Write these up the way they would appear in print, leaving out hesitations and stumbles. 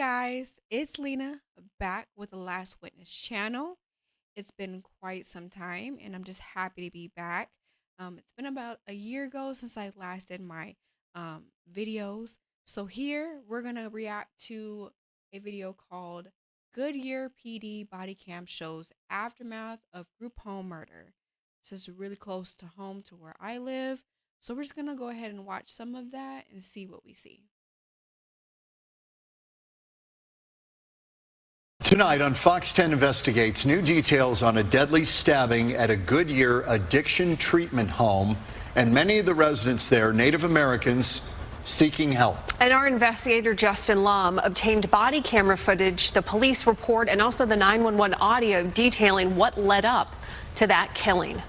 guys, it's Lena back with the Last Witness channel. It's been quite some time and I'm just happy to be back. It's been about a year ago since I last did my videos. So here we're going to react to a video called Goodyear PD Body Cam Shows Aftermath of Group Home Murder. This is really close to home to where I live. So we're just going to go ahead and watch some of that and see what we see. Tonight on Fox 10 Investigates, new details on a deadly stabbing at a Goodyear addiction treatment home, and many of the residents there, Native Americans, seeking help. And our investigator Justin Lum obtained body camera footage, the police report, and also the 911 audio detailing what led up to that killing.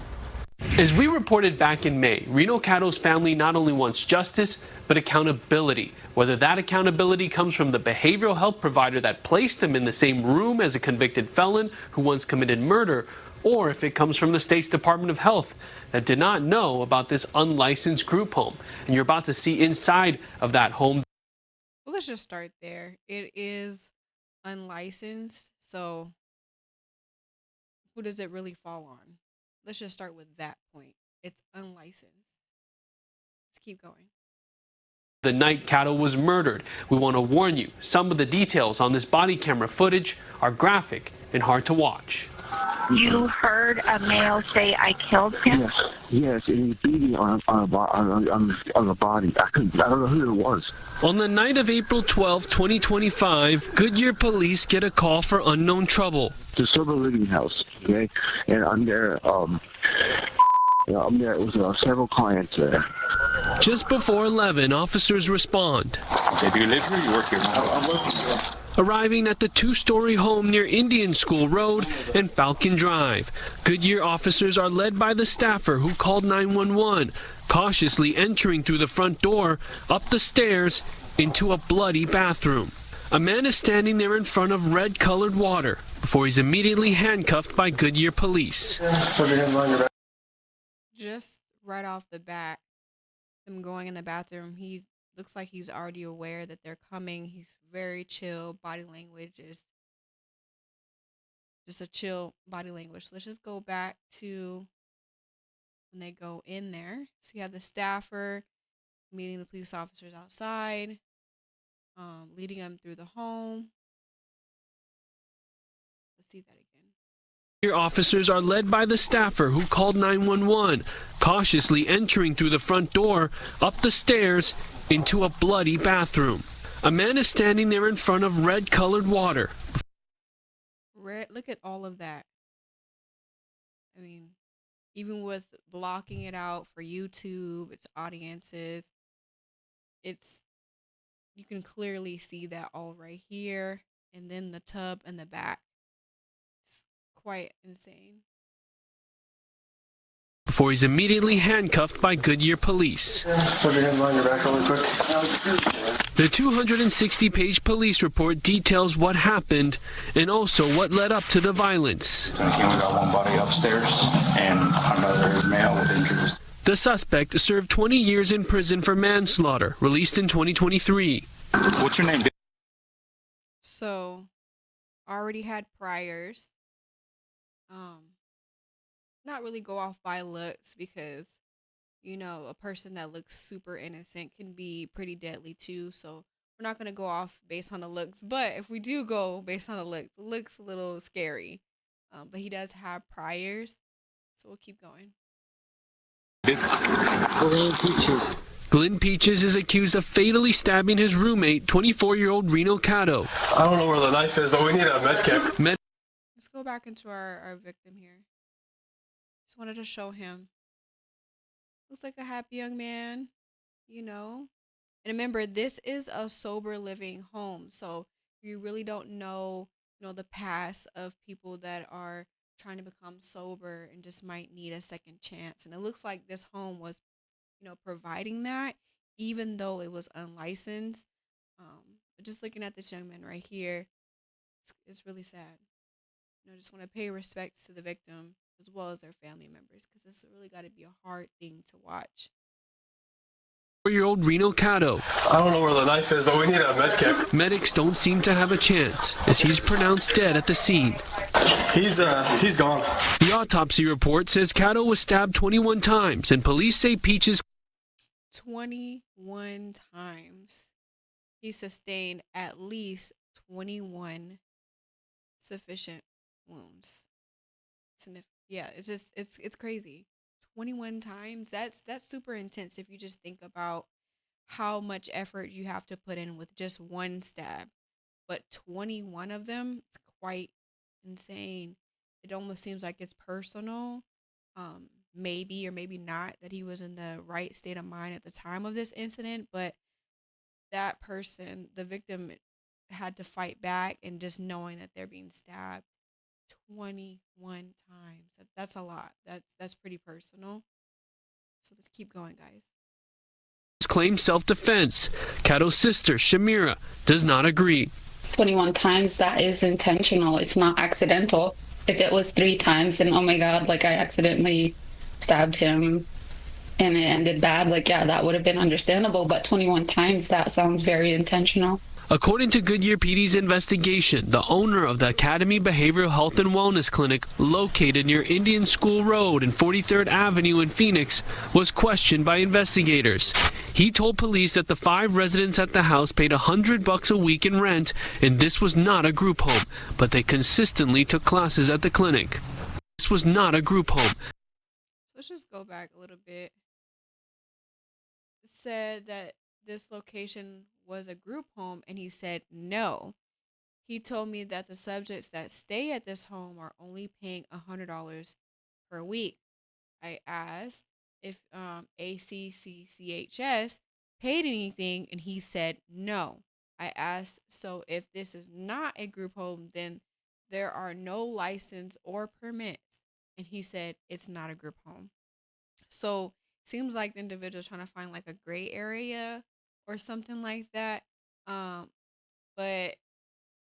As we reported back in May, Reno Caddo's family not only wants justice, but accountability. Whether that accountability comes from the behavioral health provider that placed him in the same room as a convicted felon who once committed murder, or if it comes from the state's Department of Health that did not know about this unlicensed group home. And you're about to see inside of that home. Well, let's just start there. It is unlicensed, so who does it really fall on? Let's just start with that point. It's unlicensed. Let's keep going. The night Caddo was murdered. We want to warn you, some of the details on this body camera footage are graphic and hard to watch. You heard a male say, "I killed him"? Yes, and he's beating on the body. I don't know who it was. On the night of April 12, 2025, Goodyear police get a call for unknown trouble. The Silver Living House, okay? And I'm there, it was several clients there. Just before 11, officers respond. Okay, do you live here? You work here? I'm working here. Arriving at the two-story home near Indian School Road and Falcon Drive. Goodyear officers are led by the staffer who called 911, cautiously entering through the front door, up the stairs, into a bloody bathroom. A man is standing there in front of red-colored water before he's immediately handcuffed by Goodyear police. Just right off the bat, him going in the bathroom, he looks like he's already aware that they're coming. He's very chill. Body language is just a chill body language. Let's just go back to when they go in there. So you have the staffer meeting the police officers outside, leading them through the home. Let's see that again. Officers are led by the staffer who called 911, cautiously entering through the front door, up the stairs, into a bloody bathroom. A man is standing there in front of red-colored water. Red, look at all of that. I mean, even with blocking it out for YouTube, its audiences, you can clearly see that all right here, and then the tub in the back. Quite insane. Before he's immediately handcuffed by Goodyear police. Put your hands behind your back really quick. The 260-page police report details what happened and also what led up to the violence. We only got one body upstairs and another male with injuries. The suspect served 20 years in prison for manslaughter, released in 2023. What's your name? So, already had priors. Not really go off by looks because, you know, a person that looks super innocent can be pretty deadly too. So we're not going to go off based on the looks. But if we do go based on the looks a little scary. But he does have priors. So we'll keep going. Glynn Peaches. Glynn Peaches is accused of fatally stabbing his roommate, 24-year-old Reno Caddo. I don't know where the knife is, but we need a med kit. Let's go back into our victim here. Just wanted to show him. Looks like a happy young man, you know. And remember, this is a sober living home. So you really don't know, the past of people that are trying to become sober and just might need a second chance. And it looks like this home was, providing that, even though it was unlicensed. But just looking at this young man right here, it's really sad. Just want to pay respects to the victim as well as their family members, because this really got to be a hard thing to watch. 4-year-old Reno Caddo. I don't know where the knife is, but we need a med kit. Medics don't seem to have a chance as he's pronounced dead at the scene. He's gone. The autopsy report says Caddo was stabbed 21 times, and police say Peaches 21 times. He sustained at least 21 sufficient wounds. Yeah, it's crazy. 21 times. That's super intense if you just think about how much effort you have to put in with just one stab. But 21 of them, it's quite insane. It almost seems like it's personal. Maybe or maybe not that he was in the right state of mind at the time of this incident, but that person, the victim, had to fight back, and just knowing that they're being stabbed 21 times. That's a lot. That's pretty personal. So let's keep going, guys. claims self-defense. Caddo's sister, Shamira, does not agree. 21 times, that is intentional. It's not accidental. If it was 3 times, then oh my God, like I accidentally stabbed him and it ended bad, like yeah, that would have been understandable. But 21 times, that sounds very intentional. According to Goodyear PD's investigation, the owner of the Academy Behavioral Health and Wellness Clinic, located near Indian School Road and 43rd Avenue in Phoenix, was questioned by investigators. He told police that the 5 residents at the house paid $100 a week in rent, and this was not a group home, but they consistently took classes at the clinic. This was not a group home. Let's just go back a little bit. It said that this location was a group home, and he said no. He told me that the subjects that stay at this home are only paying $100 per week. I asked if ACCCHS paid anything, and he said no. I asked, so if this is not a group home, then there are no license or permits, and he said it's not a group home. So seems like the individual is trying to find like a gray area or something like that. But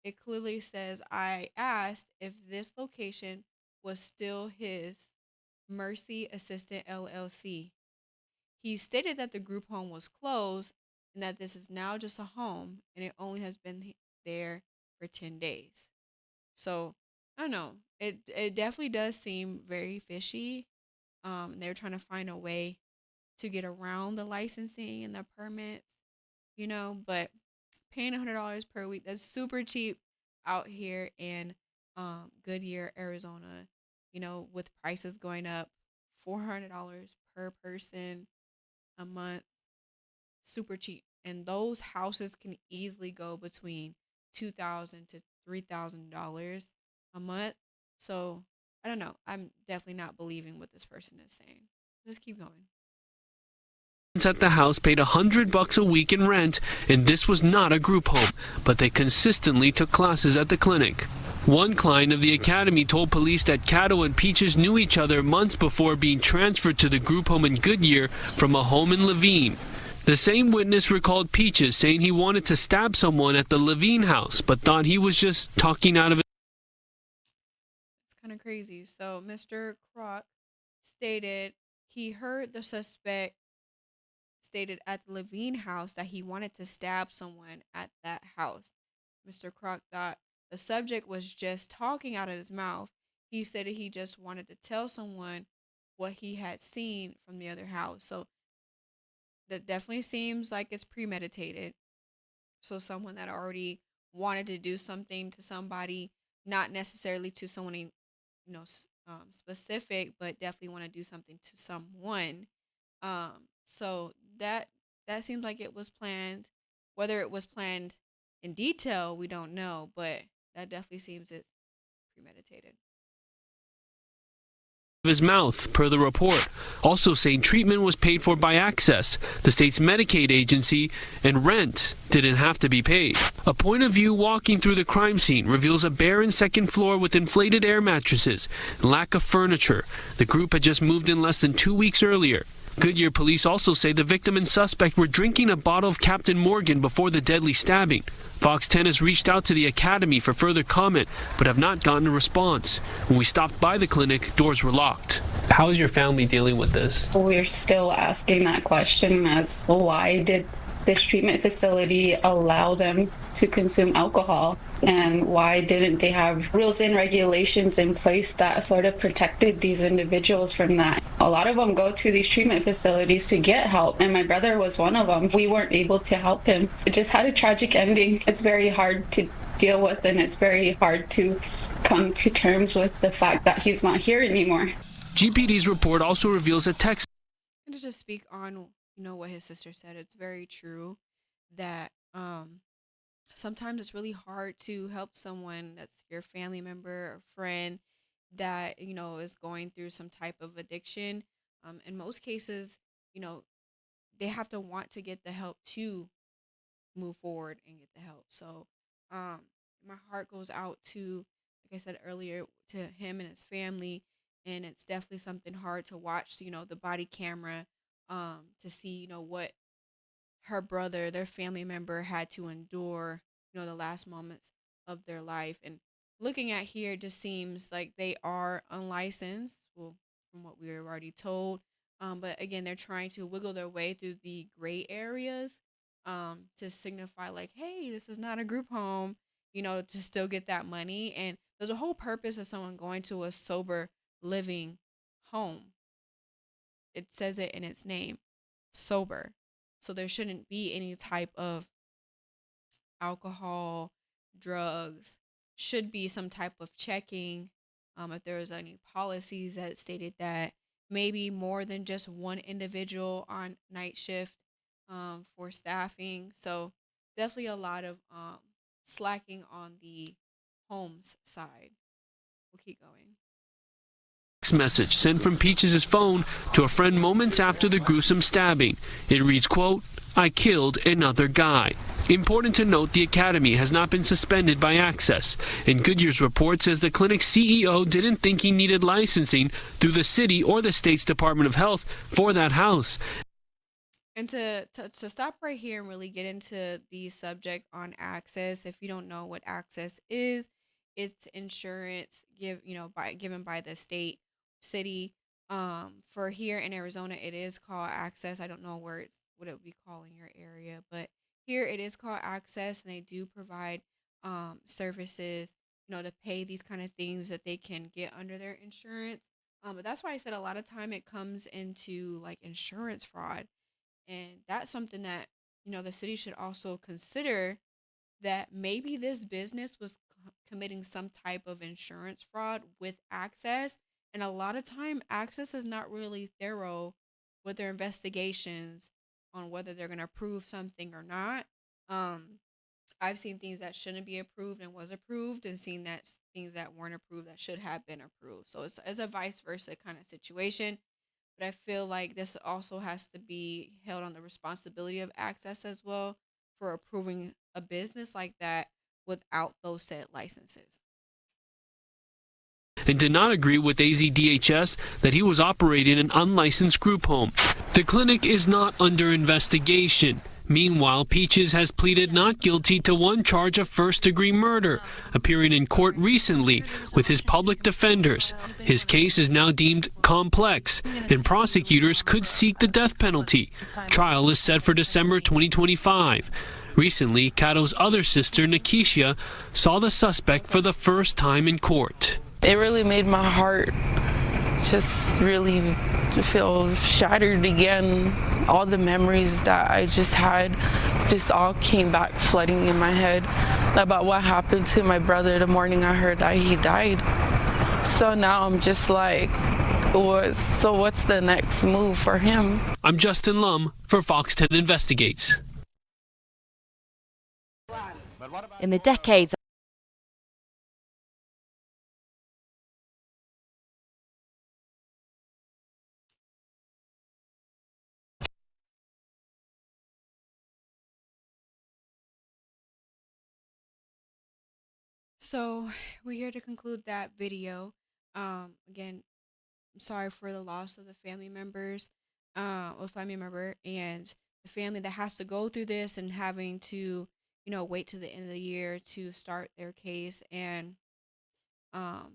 it clearly says, I asked if this location was still his Mercy Assistant LLC. He stated that the group home was closed and that this is now just a home and it only has been there for 10 days. So I don't know. It definitely does seem very fishy. They're trying to find a way to get around the licensing and the permits, you know, but paying $100 per week, that's super cheap out here in Goodyear, Arizona, you know, with prices going up $400 per person a month, super cheap. And those houses can easily go between $2,000 to $3,000 a month. So I don't know. I'm definitely not believing what this person is saying. Just keep going. At the house paid $100 a week in rent, and this was not a group home, but they consistently took classes at the clinic. One client of the academy told police that Caddo and Peaches knew each other months before being transferred to the group home in Goodyear from a home in Levine. The same witness recalled Peaches saying he wanted to stab someone at the Levine house, but thought he was just talking out of it. It's kind of crazy. So Mr. Kroc stated he heard the suspect stated at the Levine house that he wanted to stab someone at that house. Mr. Kroc thought the subject was just talking out of his mouth. He said he just wanted to tell someone what he had seen from the other house. So that definitely seems like it's premeditated. So someone that already wanted to do something to somebody, not necessarily to someone, you know, specific, but definitely want to do something to someone. So that seems like it was planned. Whether it was planned in detail, we don't know, but that definitely seems it's premeditated. His mouth, per the report, also saying treatment was paid for by Access, the state's Medicaid agency, and rent didn't have to be paid. A point of view walking through the crime scene reveals a barren second floor with inflated air mattresses and lack of furniture. The group had just moved in less than 2 weeks earlier. Goodyear police also say the victim and suspect were drinking a bottle of Captain Morgan before the deadly stabbing. Fox 10 has reached out to the academy for further comment, but have not gotten a response. When we stopped by the clinic, doors were locked. How is your family dealing with this? We're still asking that question as why did this treatment facility allow them to consume alcohol? And why didn't they have rules and regulations in place that sort of protected these individuals from that? A lot of them go to these treatment facilities to get help, and my brother was one of them. We weren't able to help him. It just had a tragic ending. It's very hard to deal with, and it's very hard to come to terms with the fact that he's not here anymore. GPD's report also reveals a text. And to just speak on, what his sister said, it's very true that sometimes it's really hard to help someone that's your family member or friend that, is going through some type of addiction. In most cases, they have to want to get the help to move forward and get the help. So my heart goes out to, like I said earlier, to him and his family. And it's definitely something hard to watch, the body camera, to see, what her brother, their family member had to endure, the last moments of their life. And looking at here, it just seems like they are unlicensed, well, from what we were already told. But again, they're trying to wiggle their way through the gray areas, to signify like, hey, this is not a group home, to still get that money. And there's a whole purpose of someone going to a sober living home. It says it in its name, sober. So there shouldn't be any type of alcohol, drugs, should be some type of checking. If there was any policies that stated that maybe more than just one individual on night shift, for staffing. So definitely a lot of slacking on the homes side. We'll keep going. Message sent from Peaches' phone to a friend moments after the gruesome stabbing. It reads, quote, "I killed another guy." Important to note, the academy has not been suspended by Access, and Goodyear's report says the clinic's CEO didn't think he needed licensing through the city or the state's Department of Health for that house. And to stop right here and really get into the subject on Access, if you don't know what Access is, it's insurance given by the state, city. For here in Arizona, it is called Access. I don't know what it would be called in your area, but here it is called Access, and they do provide services, to pay these kind of things that they can get under their insurance. But that's why I said a lot of time it comes into like insurance fraud. And that's something that, the city should also consider, that maybe this business was committing some type of insurance fraud with Access. And a lot of time, Access is not really thorough with their investigations on whether they're going to approve something or not. I've seen things that shouldn't be approved and was approved, and seen that things that weren't approved that should have been approved. So it's a vice versa kind of situation. But I feel like this also has to be held on the responsibility of Access as well for approving a business like that without those said licenses. And did not agree with AZDHS that he was operating an unlicensed group home. The clinic is not under investigation. Meanwhile, Peaches has pleaded not guilty to one charge of first-degree murder, appearing in court recently with his public defenders. His case is now deemed complex, and prosecutors could seek the death penalty. Trial is set for December 2025. Recently, Caddo's other sister, Nikisha, saw the suspect for the first time in court. It really made my heart just really feel shattered again. All the memories that I just had just all came back flooding in my head about what happened to my brother the morning I heard that he died. So now I'm just like, what's the next move for him? I'm Justin Lum for Fox 10 Investigates. In the decades So we're here to conclude that video. Again, I'm sorry for the loss of the family members. a family member, and the family that has to go through this and having to, wait to the end of the year to start their case. And um,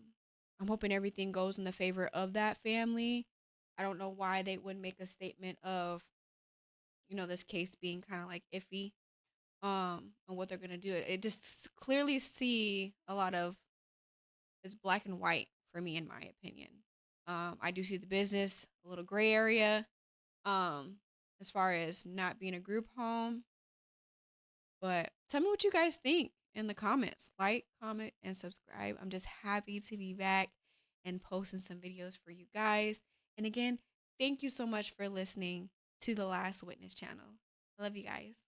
I'm hoping everything goes in the favor of that family. I don't know why they would make a statement of, this case being kind of like iffy, and what they're gonna do. It just clearly see a lot of, it's black and white for me, in my opinion. I do see the business, a little gray area, um, as far as not being a group home. But tell me what you guys think in the comments. Like, comment, and subscribe. I'm just happy to be back and posting some videos for you guys. And again, thank you so much for listening to the Last Witness channel. I love you guys.